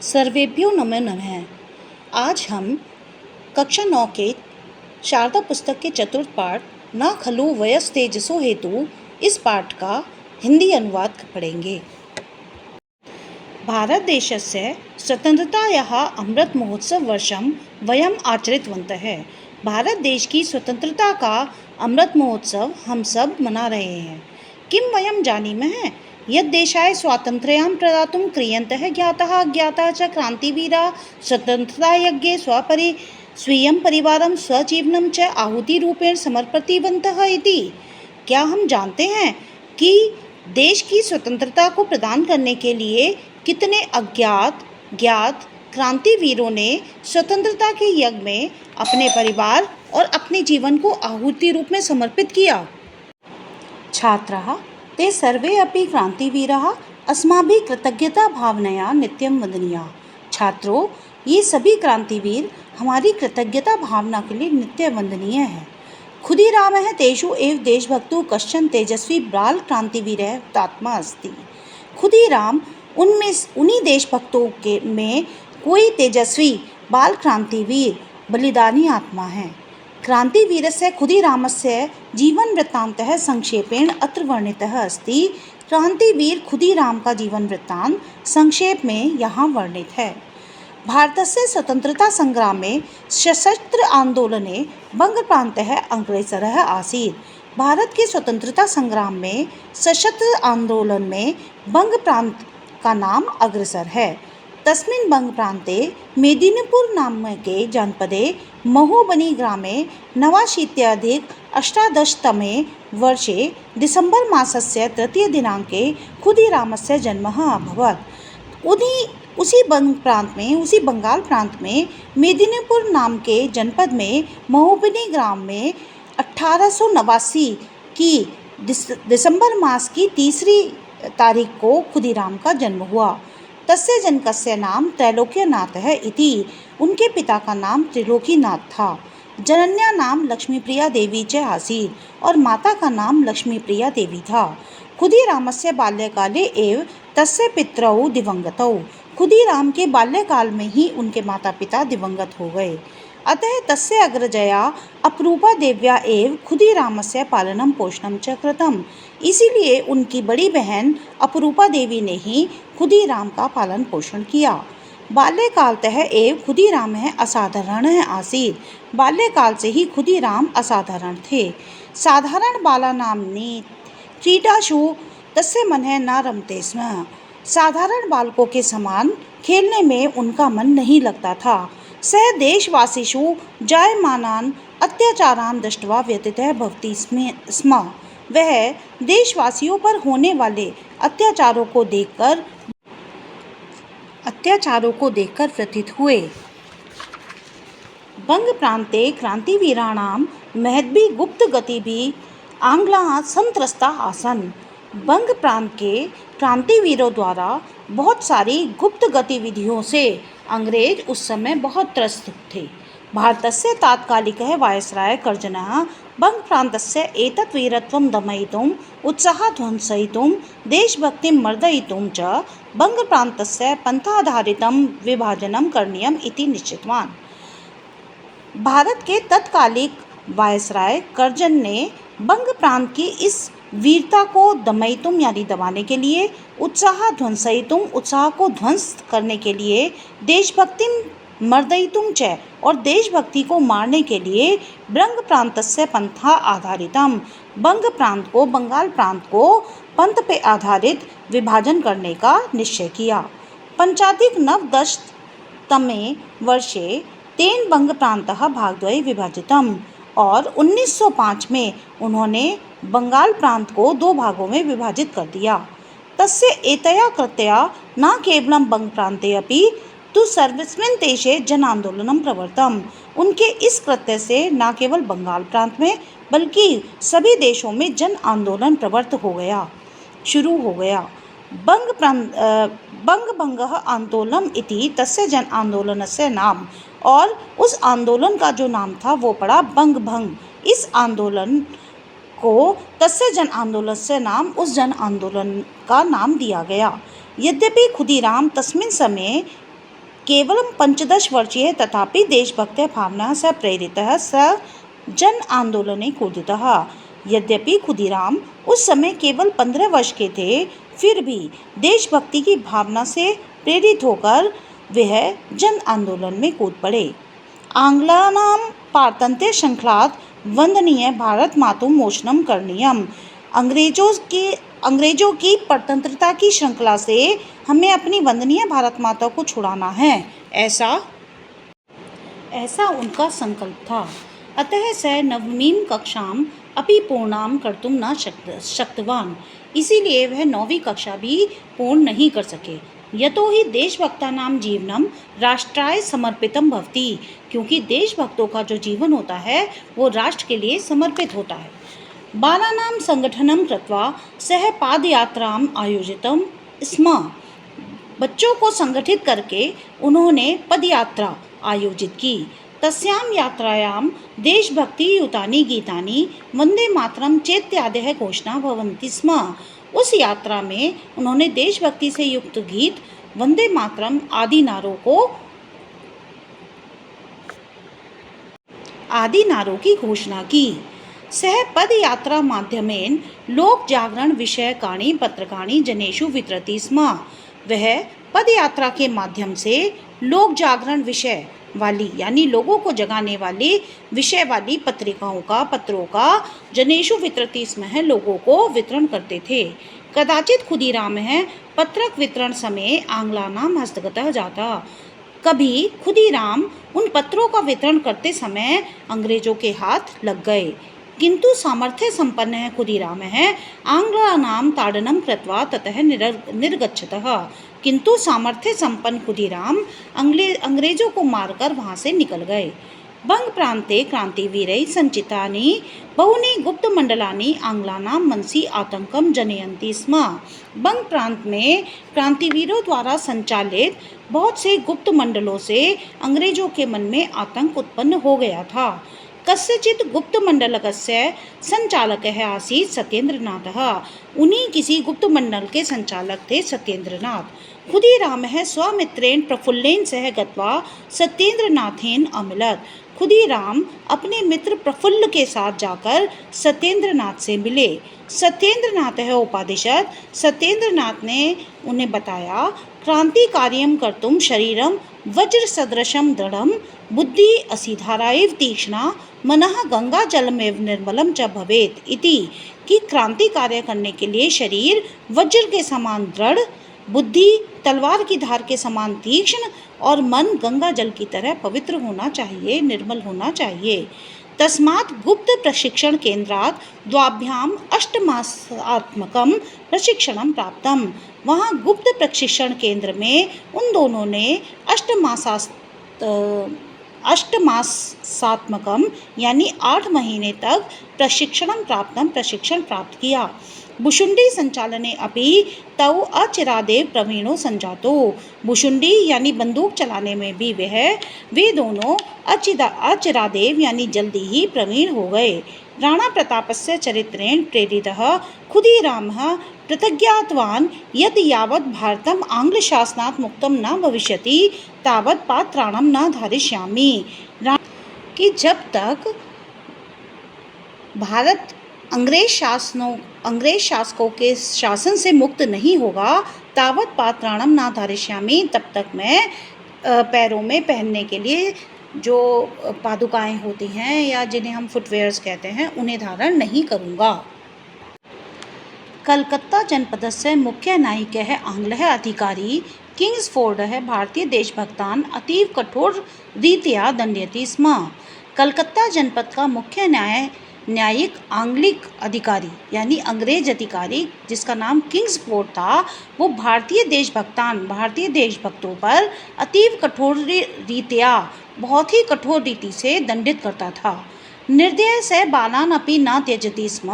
सर्वेभ्यो नमो नमः। आज हम कक्षा 9 के शारदा पुस्तक के चतुर्थ पाठ न खलु वयस्तेजसो हेतु इस पाठ का हिंदी अनुवाद पढ़ेंगे। भारत देशस्य स्वतंत्रतायाः अमृत महोत्सव वर्षं वयम् आचरितवन्तः। भारत देश की स्वतंत्रता का अमृत महोत्सव हम सब मना रहे हैं। किं वयं जानीमः यद् देशाय स्वातन्त्र्यं प्रदातुं क्रियन्तः ज्ञातः अज्ञातः च क्रान्तिवीराः स्वतन्त्रतायज्ञे स्वीयं परिवारं स्वजीवनं च आहुतिरूपेण समर्पितवन्तः इति। क्या हम जानते हैं कि देश की स्वतंत्रता को प्रदान करने के लिए कितने अज्ञात ज्ञात क्रांतिवीरों ने स्वतंत्रता के यज्ञ में अपने परिवार और अपने जीवन को आहुति रूप में समर्पित किया। छात्राः ते सर्वे अपि क्रांतिवीराः अस्माभिः कृतज्ञता भावनया नित्यं वन्दनीयाः। छात्रों, ये सभी क्रांतिवीर हमारी कृतज्ञता भावना के लिए नित्य वंदनीय है। खुदीरामः तेषु एव देशभक्तौ कश्चन तेजस्वी बाल क्रांतिवीरः हुतात्मा अस्ति। खुदीराम उन्हीं देशभक्तों के में कोई तेजस्वी बाल क्रांतिवीर बलिदानी आत्मा है। क्रांतिवीरस्य खुदीरामस्य जीवनवृत्तान्तः संक्षेपेण अत्र वर्णितः अस्ति। क्रांतिवीर खुदीराम का जीवन वृत्तांत संक्षेप में यहाँ वर्णित है। भारतस्य स्वतंत्रता संग्रामे सशस्त्र आंदोलने बंगप्रान्तः अग्रेसरः आसीत्। भारत के स्वतंत्रता संग्राम में सशस्त्र आंदोलन में बंग प्रांत का नाम अग्रसर है। तस्मिन् बंग प्रान्ते मेदिनीपुर नामके जनपदे महोबनी ग्रामे नवाशीत्यधिक अष्टादशतमे वर्षे डिसेम्बर् मासस्य तृतीयदिनाङ्के खुदीरामस्य जन्म अभवत्। उसी बंगाल प्रांत में मेदिनीपुर नाम के जनपद में महोबनी ग्राम में 1889 की दिसंबर मास की 3 तारीख को खुदीराम का जन्म हुआ। तस्य जनकस्य नाम त्रैलोक्यनाथः इति। उनके पिता का नाम त्रिलोकीनाथ था। जनन्या नाम लक्ष्मीप्रिया देवी च आसीत् और माता का नाम लक्ष्मीप्रिया देवी था। खुदीरामस्य बाल्यकाले एव तस्य पितरौ दिवंगतौ। खुदीराम के बाल्यकाल में ही उनके माता पिता दिवंगत हो गए। अतः तस्य अग्रजया अपरूपा देव्या एव खुदीरामस्य पालनं पोषणं च कृतम्। इसीलिए उनकी बड़ी बहन अपरूपा देवी ने ही खुदीराम का पालन पोषण किया। बाल्यकालतः एव खुदीरामः असाधारणः आसीत्। बाल्यकाल से ही खुदीराम असाधारण थे। साधारण बालानाम्नि क्रीडासु तस्य मनः न रमते स्म। साधारण बालकों के समान खेलने में उनका मन नहीं लगता था। सः देशवासिषु जायमानान् अत्याचारान् दृष्ट्वा व्यथितः भवति स्म। वह देशवासियों पर होने वाले अत्याचारों को देखकर व्यथित हुए। बंग प्रान्ते क्रांतिवीराणां महद्भिः गुप्तगतिभिः आंग्लाः संत्रस्ताः आसन्। बंग प्रांत के क्रांतिवीरों द्वारा बहुत सारी गुप्त गतिविधियों से अंग्रेज उस समय बहुत त्रस्त थे। भारतस्य तात्कालिकः वायसराय कर्जनः बंग प्रान्तस्य एतत् वीरत्वं दमयितुम् उत्साहध्वंसयितुं देशभक्तिं मर्दयितुं च बंग प्रान्तस्य पन्थाधारितं विभाजनं करणीयम् इति निश्चितवान्। भारत के तत्कालिक वायसराय कर्जन ने बंग प्रांत की इस वीरता को दमयितुम यानी दबाने के लिए, उत्साह को ध्वंस करने के लिए, देशभक्तिं मर्दयितुं च और देशभक्ति को मारने के लिए बंग प्रान्तस्य पंथा आधारितम बंगाल प्रांत को पंथ पे आधारित विभाजन करने का निश्चय किया। पंचाधिक नवदशतमे वर्षे तेन बंग प्रान्तः भागद्वये विभाजितम् और 1905 में उन्होंने बंगाल प्रांत को 2 भागों में विभाजित कर दिया। तस्य एतया कृत्या न केवलं बंग प्रान्ते अपि तु सर्वस्मिन् देशे जन आंदोलनं प्रवर्तम। उनके इस कृत्य से न केवल बंगाल प्रांत में बल्कि सभी देशों में जन आंदोलन शुरू हो गया। बंगभंगः आंदोलनम् इति तस्य जन आंदोलनस्य नाम और उस आंदोलन का जो नाम था वो पड़ा बंग भंग। इस आंदोलन को तस्य जन आंदोलन से नाम उस जन आंदोलन का नाम दिया गया। यद्यपि खुदीराम तस्मिन् समये केवलं 15 वर्षीय तथापि देशभक्त्या भावना स प्रेरितः स जन आंदोलने कूदितः। यद्यपि खुदीराम उस समय केवल 15 वर्ष के थे, फिर भी देशभक्ति की भावना से प्रेरित होकर वह जन आंदोलन में कूद पड़े। आंग्लानां पारतंत्र्य श्रृंखलात् वंदनीय भारत मातुम मोचनम करणीयम। अंग्रेजों की परतंत्रता की श्रृंखला से हमें अपनी वंदनीय भारत माता को छुड़ाना है, ऐसा उनका संकल्प था। अतः स नवमीं कक्षाम अपि पूर्णाम कर्तुम न शक्तवान। इसीलिए वह 9वीं कक्षा भी पूर्ण नहीं कर सके। यतो ही देशभक्तानां जीवनम राष्ट्राय समर्पितम भवति, क्योंकि देशभक्तों का जो जीवन होता है वो राष्ट्र के लिए समर्पित होता है। बालानां संगठनं कृत्वा सह पादयात्रां आयोजितं स्म। बच्चों को संगठित करके उन्होंने पदयात्रा आयोजित की। तस्यां यात्रायां देशभक्तियुतानि गीतानि वंदे मातरम चेत्यादयः घोषणा भवन्ति स्म। उस यात्रा में उन्होंने देशभक्ति से युक्त गीत वंदे मातरम आदि नारों की घोषणा की। सह पदयात्रा माध्यमेन लोक जागरण विषयकाणि पत्रकाणि जनेषु वितरति स्म। वह पदयात्रा के माध्यम से लोक जागरण विषय वाली यानी लोगों को जगाने वाली विषय वाली पत्रों का जनेषु वितरति स्म है, लोगों को वितरण करते थे। कदाचित खुदीरामः पत्रक वितरण समय आंग्लानां हस्तगतः जाता। कभी खुदीराम उन पत्रों का वितरण करते समय अंग्रेजों के हाथ लग गए। किंतु सामर्थ्य संपन्न है खुदीरामः आंग्लानां ताडनं कृत्वा ततः निर्गच्छतः। किंतु सामर्थ्य संपन्न खुदीराम अंग्रेजों को मारकर वहां से निकल गए। बंग प्रांते क्रांतिवीरैः संचितानि बहुनि गुप्त मंडलानि आंग्लानां मनसि आतंकं जनयन्ति स्म। बंग प्रांत में क्रांतिवीरों द्वारा संचालित बहुत से गुप्त मंडलों से अंग्रेजों के मन में आतंक उत्पन्न हो गया था। कस्यचित् गुप्त मंडलकस्य संचालकः आसीत् सत्येंद्रनाथः। उन्हीं किसी गुप्त मंडल के संचालक थे सत्येंद्रनाथ। खुदीरामः स्वमित्रेण प्रफुल्लेन सह गत्वा सत्येंद्रनाथेन अमिलत्। खुदीराम अपने मित्र प्रफुल्ल के साथ जाकर सत्येंद्रनाथ से मिले। सत्येंद्रनाथः उपादिशत्। सत्येंद्रनाथ ने उन्हें बताया, क्रांतिकार्यं कर्तुं शरीरं वज्रसदृशं दृढ़ं बुद्धि असीधाराइव तीक्ष्णा मनः गंगाजलमेव निर्मलं च भवेत् इति, कि क्रांति कार्य करने के लिए शरीर वज्र के समान दृढ़, बुद्धि तलवार की धार के समान तीक्ष्ण और मन गंगा जल की तरह पवित्र होना चाहिए, निर्मल होना चाहिए। तस्मात् गुप्त प्रशिक्षण केंद्रात् द्वाभ्याम 8 मासात्मकं प्रशिक्षणं प्राप्तम। वहाँ गुप्त प्रशिक्षण केंद्र में उन दोनों ने 8 मासात्मकम यानी 8 महीने तक प्रशिक्षण प्राप्त किया। भुशुंडी संचालने अपि तौ अचिरादेव प्रवीणो संजातो। भुशुंडी यानी बंदूक चलाने में भी वे दोनों अचिरादेव यानी जल्दी ही प्रवीण हो गए। राणा प्रतापस्य चरित्रेण प्रेरितः खुदीरामः प्रतिज्ञातवान् यत् यावत् भारतम् आंग्लशासनात् मुक्तं न भविष्यति तावत् पात्राणं न धारयिष्यामि। कि जब तक भारत अंग्रेज शासकों के शासन से मुक्त नहीं होगा तावत पात्राणम ना धारयिष्यामि, तब तक मैं पैरों में पहनने के लिए जो पादुकाएं होती हैं या जिन्हें हम फुटवेयर्स कहते हैं उन्हें धारण नहीं करूँगा। कलकत्ता जनपदस्य मुख्य न्यायिकः आंग्लः अधिकारी किंग्सफोर्डः भारतीय देशभक्तान् अतीव कठोररीत्या दंडयति स्म। कलकत्ता जनपद का मुख्य न्यायिक आंग्लिक अधिकारी यानी अंग्रेज अधिकारी जिसका नाम किंग्सफोर्ड था, वो भारतीय देशभक्तों पर अतीव बहुत ही कठोर रीति से दंडित करता था। निर्दय से बालान अपि न त्यजति स्म।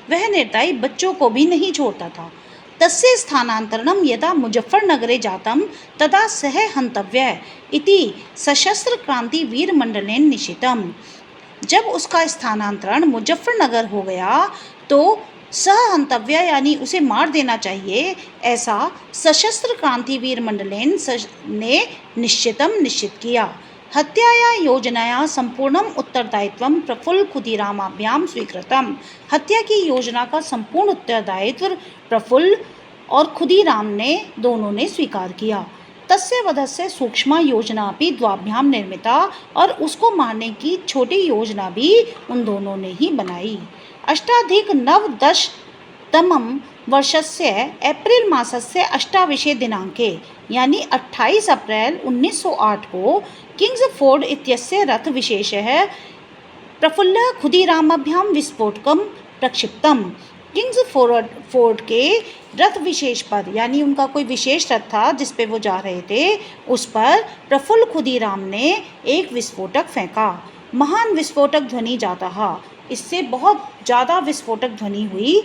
वह निर्दयी बच्चों को भी नहीं छोड़ता था। तस्य स्थानांतरणं यदा मुजफ्फरनगरे जातं तदा सः हन्तव्यः इति सशस्त्र क्रांति वीर मंडलेन निश्चितम्। जब उसका स्थानांतरण मुजफ्फरनगर हो गया तो सहहंतव्य यानी उसे मार देना चाहिए, ऐसा सशस्त्र क्रांतिवीर मंडलेन ने निश्चित किया। हत्याया योजनाया संपूर्णम उत्तरदायित्वं प्रफुल्ल खुदीरामाभ्याम स्वीकृतम। हत्या की योजना का संपूर्ण उत्तरदायित्व प्रफुल्ल और खुदीराम ने दोनों ने स्वीकार किया। तस्य वधस्य सूक्ष्मा योजना भी द्वाभ्याम निर्मिता, और उसको मारने की छोटी योजना भी उन दोनों ने ही बनाई। अष्टाधिक नवदशतमं वर्षस्य एप्रिल मासस्य अष्टाविंशे दिनाङ्के यानी 28 अप्रैल 1908 को किंग्सफोर्ड इत्यस्य रथविशेषः प्रफुल्लः खुदीरामाभ्यां विस्फोटकं प्रक्षिप्तम्। किंग्सफोर्ड के रथ विशेष पर यानी उनका कोई विशेष रथ था जिस पे वो जा रहे थे, उस पर प्रफुल्ल खुदीराम ने एक विस्फोटक फेंका। महान विस्फोटक ध्वनि जाता है, इससे बहुत ज़्यादा विस्फोटक ध्वनि हुई।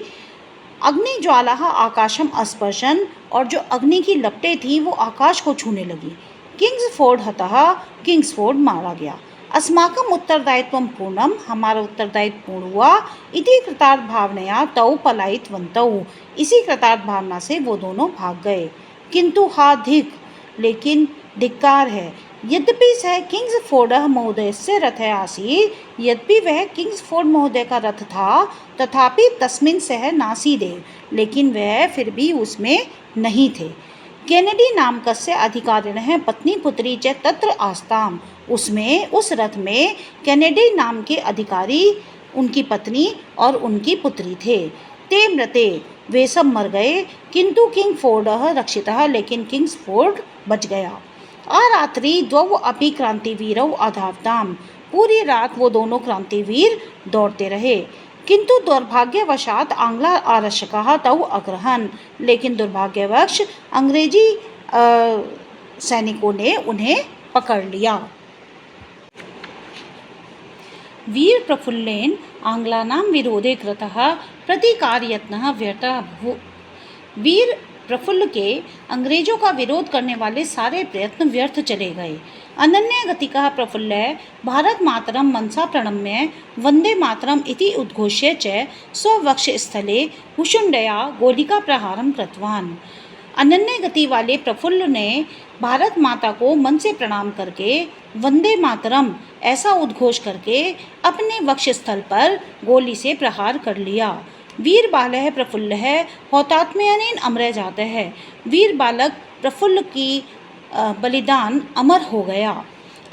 अग्नि ज्वाला आकाशम अस्पर्शन, और जो अग्नि की लपटें थी वो आकाश को छूने लगी। किंग्सफोर्ड हतः, किंग्सफोर्ड मारा गया। अस्माकम उत्तरदायित्वं पूर्णम, हमारा उत्तरदायित्व पूर्ण हुआ। इति कृतार्थ भावनया तौ पलायितवन्तौ, इसी कृतार्थ भावना से वो दोनों भाग गए। किंतु हा धिक, लेकिन धिक्कार है। यद्यपि सह किंग्सफोर्डः महोदयस्य रथः आसीत्, यद्यपि वह किंग्सफोर्ड महोदय का रथ था, तथापि तस्मिन् सह नासीदेव, लेकिन वह फिर भी उसमें नहीं थे। केनेडी नामकस्य अधिकारिणः पत्नी पुत्री च तत्र आस्ताम, उसमें उस रथ में केनेडी नाम के अधिकारी, उनकी पत्नी और उनकी पुत्री थे। ते मृते, वे सब मर गए। किंतु किंग्सफोर्डः रक्षितः, लेकिन किंग्सफोर्ड बच गया। आरात्रि द्वौ अपि क्रांतिवीरौ अधावताम, पूरी रात वो दोनों क्रांतिवीर दौड़ते रहे। किंतु दुर्भाग्यवशात आंग्ला आरक्षकाः तौ अग्रहन्, लेकिन दुर्भाग्यवश अंग्रेजी सैनिकों ने उन्हें पकड़ लिया। वीर प्रफुल्लेन आंग्लानां विरोधे कृतः प्रतिकारयत्नः व्यर्थः अभूत्। वीर प्रफुल्ल के अंग्रेजों का विरोध करने वाले सारे प्रयत्न व्यर्थ चले गए। अनन्य गतिकः प्रफुल्लः भारत मातरम मनसा प्रणम्य वंदे मातरम इति उद्घोष्य च स्ववक्षस्थले हुशुंडया गोलिका प्रहारं कृतवान्। अनन्य गति वाले प्रफुल्ल ने भारत माता को मन से प्रणाम करके वंदे मातरम ऐसा उद्घोष करके अपने वक्षस्थल पर गोली से प्रहार कर लिया। वीर बालः प्रफुल्लः हौतात्म्यनेन अमरः जातः, वीर बालक प्रफुल्ल की बलिदान अमर हो गया।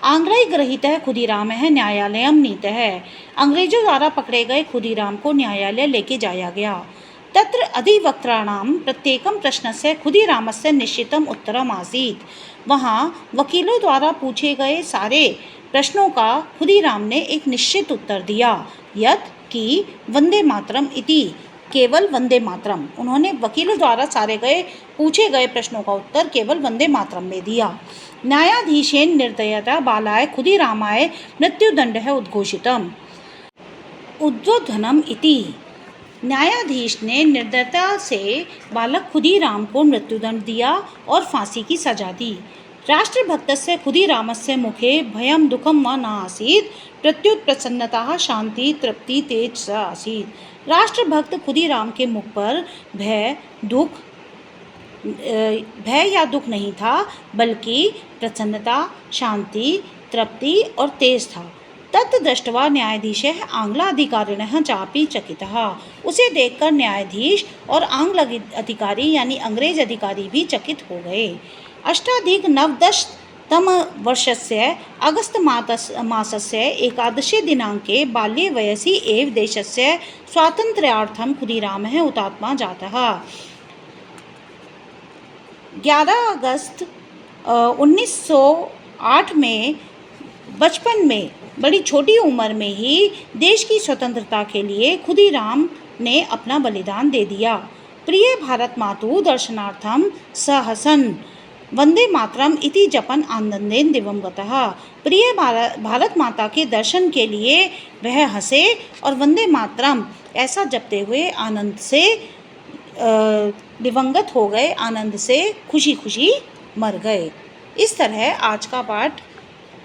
आंग्रैः गृहीतः खुदीरामः न्यायालयं नीतः, अंग्रेजों द्वारा पकड़े गए खुदीराम को न्यायालय लेके जाया गया। तत्र अधिवक्त्राणां प्रत्येकं प्रश्नस्य खुदीरामस्य निश्चितम् उत्तरम् आसीत्, वहाँ वकीलों द्वारा पूछे गए सारे प्रश्नों का खुदीराम ने एक निश्चित उत्तर दिया। यत् कि वंदे मातरम इति, केवल वंदे मातरम, उन्होंने वकीलों द्वारा पूछे गए प्रश्नों का उत्तर केवल वंदे मातरम में दिया। न्यायाधीशेन निर्दयता बालाय खुदीरामाय मृत्युदंडः उद्घोषितम् उद्बोधनम इति, न्यायाधीश ने निर्दयता से बालक खुदीराम को मृत्युदंड दिया और फांसी की सजा दी। राष्ट्रभक्तस्य खुदीरामस्य मुखे भयं दुःखं वा न आसीत्, प्रत्युत प्रसन्नता शांति तृप्ति तेज स आसीत्। राष्ट्रभक्त खुदीराम के मुख पर भय या दुख नहीं था, बल्कि प्रसन्नता, शांति, तृप्ति और तेज था। तत् दृष्ट्वा न्यायाधीशः आंग्लाधिकारिणः चापि चकितः, उसे देखकर न्यायाधीश और आंग्ल अधिकारी यानी अंग्रेज अधिकारी भी चकित हो गए। अष्टाधिक नवदशतमवर्षस्य अगस्त मासस्य एकादशे दिनाङ्के बाल्ये वयसि एव देशस्य स्वातन्त्र्यार्थं खुदीरामः हुतात्मा जातः। 11 अगस्त 1908 में बचपन में, बड़ी छोटी उम्र में ही देश की स्वतंत्रता के लिए खुदीराम ने अपना बलिदान दे दिया। प्रिय भारत मातु दर्शनार्थम सहसन वंदे मातरम इति जपन आनंदेन दिवंगतः, प्रिय भारत माता के दर्शन के लिए वह हंसे और वंदे मातरम ऐसा जपते हुए आनंद से दिवंगत हो गए, आनंद से खुशी खुशी मर गए। इस तरह आज का पाठ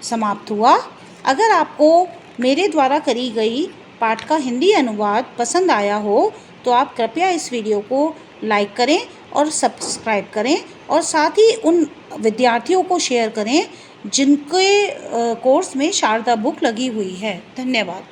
समाप्त हुआ। अगर आपको मेरे द्वारा करी गई पाठ का हिंदी अनुवाद पसंद आया हो तो आप कृपया इस वीडियो को लाइक करें और सब्सक्राइब करें और साथ ही उन विद्यार्थियों को शेयर करें जिनके कोर्स में शारदा बुक लगी हुई है। धन्यवाद।